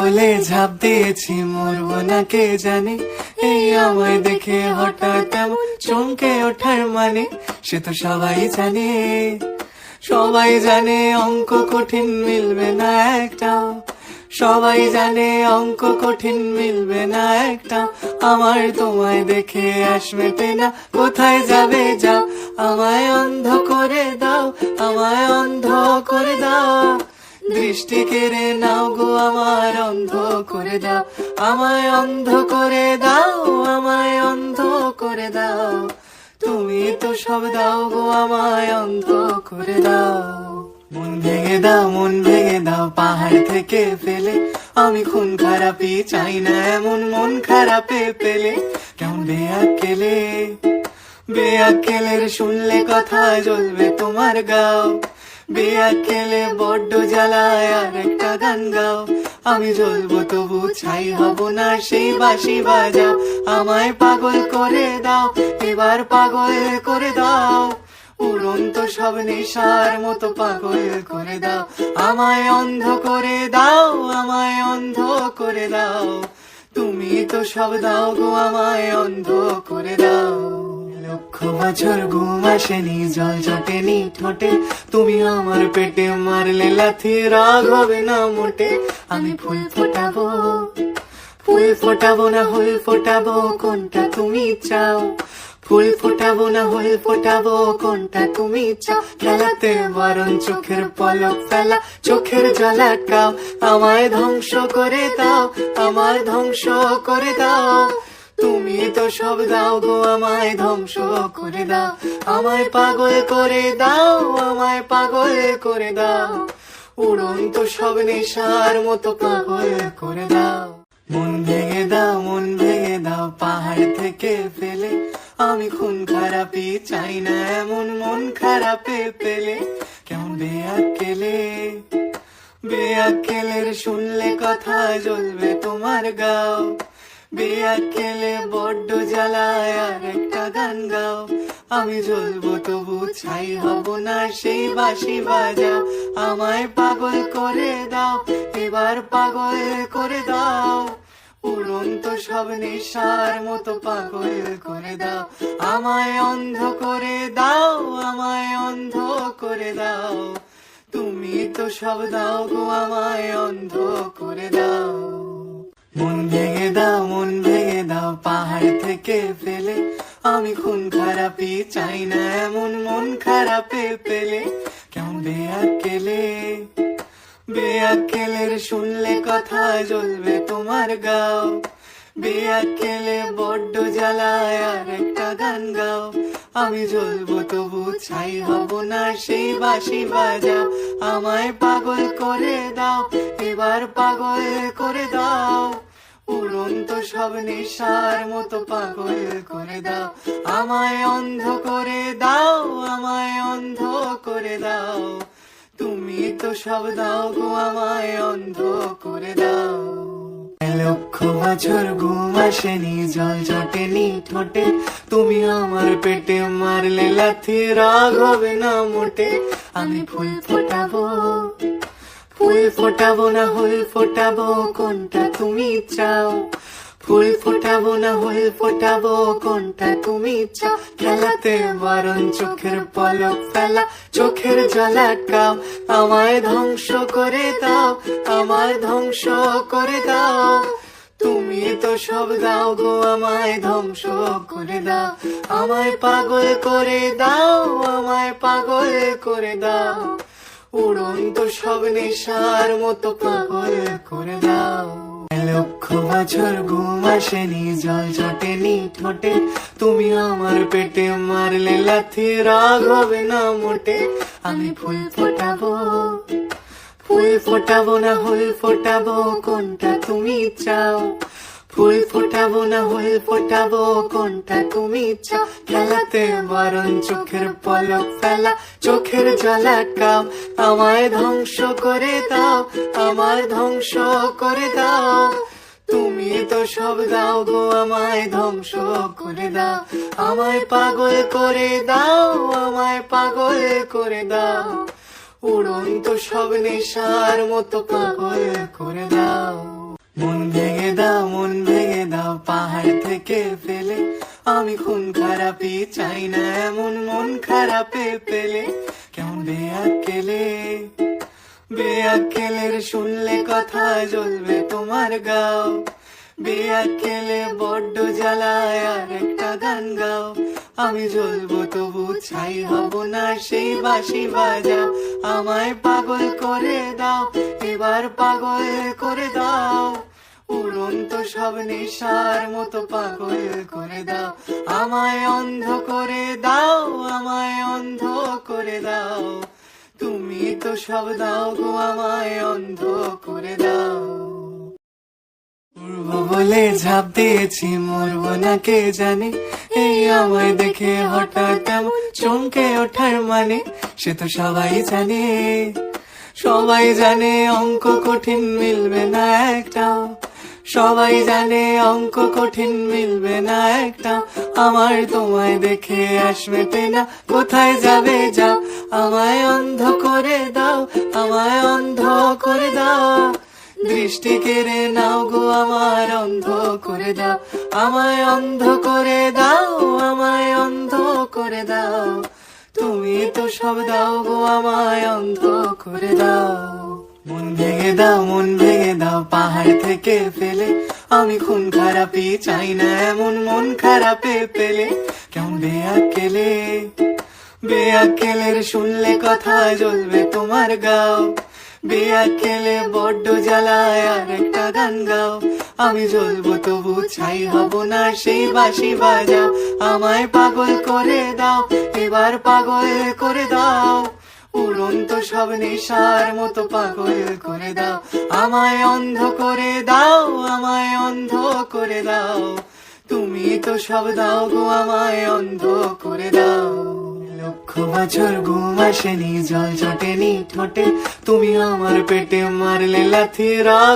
জলে ঝাঁপ দিয়েছি, মরবো না কে জানে। এই আমায় দেখে হঠাৎ এমন চমকে ওঠার মানে, সে তো সবাই জানে। সবাই জানে অঙ্ক কঠিন, মিলবে না একটাও। সবাই জানে অঙ্ক কঠিন, মিলবে না একটাও। আমার তোমায় দেখে আস মেটে না, কোথায় যাবে যাও। আমায় অন্ধ করে দাও, আমায় অন্ধ করে দাও। দৃষ্টি কেড়ে নাও গো, আমার অন্ধ করে দাও। আমায় অন্ধ করে দাও, আমায় অন্ধ করে দাও। তুমি তো সব দাও গো, আমায় অন্ধ করে দাও। মন ভেঙে দাও, মন ভেঙে দাও, পাহাড় থেকে ফেলে। আমি খুন খারাপি চাই না, এমন মন খারাপে পেলে। কেমন বেয়াক্কেলে, বেয়াক্কেলের শুনলে কথা জ্বলবে তোমার গাও। বেয়াক্কেলে বড্ড জ্বালায়, আর একটা গান গাও। আমি জ্বলবো তবু ছাই হব না, সেই বাঁশি বাজাও। আমায় পাগল করে দাও, এবার পাগল করে দাও। উড়ন্ত সব নেশার মতো পাগল করে দাও। আমায় অন্ধ করে দাও, আমায় অন্ধ করে দাও। তুমি তো সব দাও গো, আমায় অন্ধ করে দাও। লক্ষ বছর ঘুম আসেনি, জল জটেনি ঠোঁটে। তুমি আমার পেটে মারলে লাথি, রাগ হবে না মোটে। আমি ফুল ফোটাবো, ফুল ফোটাবো না হুল ফোটাবো, কোনটা তুমি চাও। ফুল ফোটাবো না হুল ফোটাবো, কোনটা তুমি চাও। খেলাতে বারণ, চোখের পলক ফেলা, চোখের জল আটকাও। আমায় ধ্বংস করে দাও, আমায় ধ্বংস করে দাও। তুমি তো সব দাও গো, আমায় ধ্বংস করে দাও। আমায় পাগল করে দাও, আমায় পাগল করে দাও। উড়ন্ত সব নেশার মতো পাগল করে দাও। মন ভেঙে দাও, মন ভেঙে দাও, পাহাড় থেকে ফেলে। আমি খুন খারাপি চাই না, এমন মন খারাপে পেলে। কেমন বেয়াক্কেলে, বেয়াক্কেলের শুনলে কথা জ্বলবে তোমার গাও। বেয়াক্কেলে বড্ড জ্বালায়, আর একটা গান গাও। আমি জ্বলবো তবু ছাই হব না, সেই বাঁশি বাজাও। আমায় পাগল করে দাও, এবার পাগল করে দাও। উড়ন্ত সব নেশার মতো পাগল করে দাও। আমায় অন্ধ করে দাও, আমায় অন্ধ করে দাও। তুমি তো সব দাও গো, আমায় অন্ধ করে দাও। মন ভেঙে দাও, মন ভেঙে দাও, পাহাড় থেকে ফেলে। আমি খুন খারাপি চাই না, এমন মন খারাপে পেলে। কেমন বেয়াক্কেলে, বেয়াক্কেলের শুনলে কথা জ্বলবে তোমার গাও। বেয়াক্কেলে বড্ড জ্বালায়, আর একটা গান গাও। আমি জ্বলবো তবু ছাই হব না, সেই বাঁশি বাজাও। আমায় পাগল করে দাও, এবার পাগল করে দাও। উড়ন্ত সব নেশার মতো পাগল করে দাও। আমায় অন্ধ করে দাও, আমায় অন্ধ করে দাও। তুমি তো সব দাও গো, আমায় অন্ধ করে দাও। লক্ষ বছর ঘুম আসেনি, জল জটেনি ঠোঁটে। তুমি আমার পেটে মারলে লাথি, রাগ হবে না মোটে। আমি ফুল ফোটাবো, ফুল ফোটাবো না হুল ফোটাবো, কোনটা তুমি চাও। ফুল ফোটাবো না হুল ফোটাবো, কোনটা তুমি চাও। খেলাতে বারণ, চোখের পলক ফেলা, চোখের জল আটকাও। আমায় ধ্বংস করে দাও, আমায় ধ্বংস করে দাও। তুমি তো সব দাও গো, আমায় ধ্বংস করে দাও। আমায় পাগল করে দাও, আমায় পাগল করে দাও। উড়ন্ত সব নেশার মতো পাগল করে দাও। লক্ষ বছর ঘুম আসেনি, জল জটেনি ঠোঁটে। তুমি আমার পেটে মারলে লাথি, রাগ হবে না মোটে। আমি ফুল ফোটাবো, ফুল ফোটাবো না হুল ফোটাবো, কোনটা তুমি চাও। ফুল ফোটাবো না হুল ফোটাবো, কোনটা তুমি চাও। খেলাতে বারণ, চোখের পলক ফেলা, চোখের জল আটকাও। আমায় ধ্বংস করে দাও, আমায় ধ্বংস করে দাও। তুমি তো সব দাও গো, আমায় ধ্বংস করে দাও। আমায় পাগল করে দাও, আমায় পাগল করে দাও। উড়ন্ত সব নেশার মতো পাগল করে দাও। আমি খুন খারাপি চাই না এমন মন খারাপে পেলে কেমন বেয়াক্কেলে বেয়াক্কেলের শুনলে কথা জ্বলবে তোমার গাও বেয়াক্কেলে বড্ড জ্বালায় আর একটা গান গাও আমি জ্বলবো তবু ছাই হব না সেই বাঁশি বাজাও আমায় পাগল করে দাও এবার পাগল করে দাও উড়ন্ত সব নেশার মতো পাগল করে দাও আমায় অন্ধ করে দাও আমায় অন্ধ করে দাও তুমি তো সব দাও গো আমায় অন্ধ করে দাও মরবো বলে ঝাঁপ দিয়েছি মরবো না কে জানে এই আমায় দেখে হঠাৎ এমন চমকে ওঠার মানে সে তো সবাই জানে অঙ্ক কঠিন মিলবে না একটাও সবাই জানে অঙ্ক কঠিন মিলবে না একটাও আমার তোমায় দেখে আসবে না কোথায় যাবে যাও আমায় অন্ধ করে দাও আমায় অন্ধ করে দাও দৃষ্টি কেড়ে নাও গো আমার অন্ধ করে দাও আমায় অন্ধ করে দাও আমায় অন্ধ করে দাও তুমি তো সব দাও গো আমায় অন্ধ করে দাও মন ভেঙে দাও পাহাড় থেকে ফেলে আমি খুন খারাপি চাই না এমন মন খারাপে পেলে কেমন বেয়াক্কেলে বেয়াক্কেলের শুনলে কথা জ্বলবে তোমার গাও বেয়াক্কেলে বড্ড জ্বালায় আর একটা গান গাও আমি জ্বলবো তবু ছাই হব না সেই বাঁশি বাজাও আমায় পাগল করে দাও এবার পাগল করে দাও উড়ন্ত সব নেশার মতো পাগল করে দাও আমায় অন্ধ করে দাও আমায় অন্ধ করে দাও তুমি তো সব দাও গো আমায় অন্ধ করে দাও লক্ষ বছর ঘুম আসেনি জল চটেনি ঠোঁটে তুমি আমার পেটে মারলে লাথি রাগ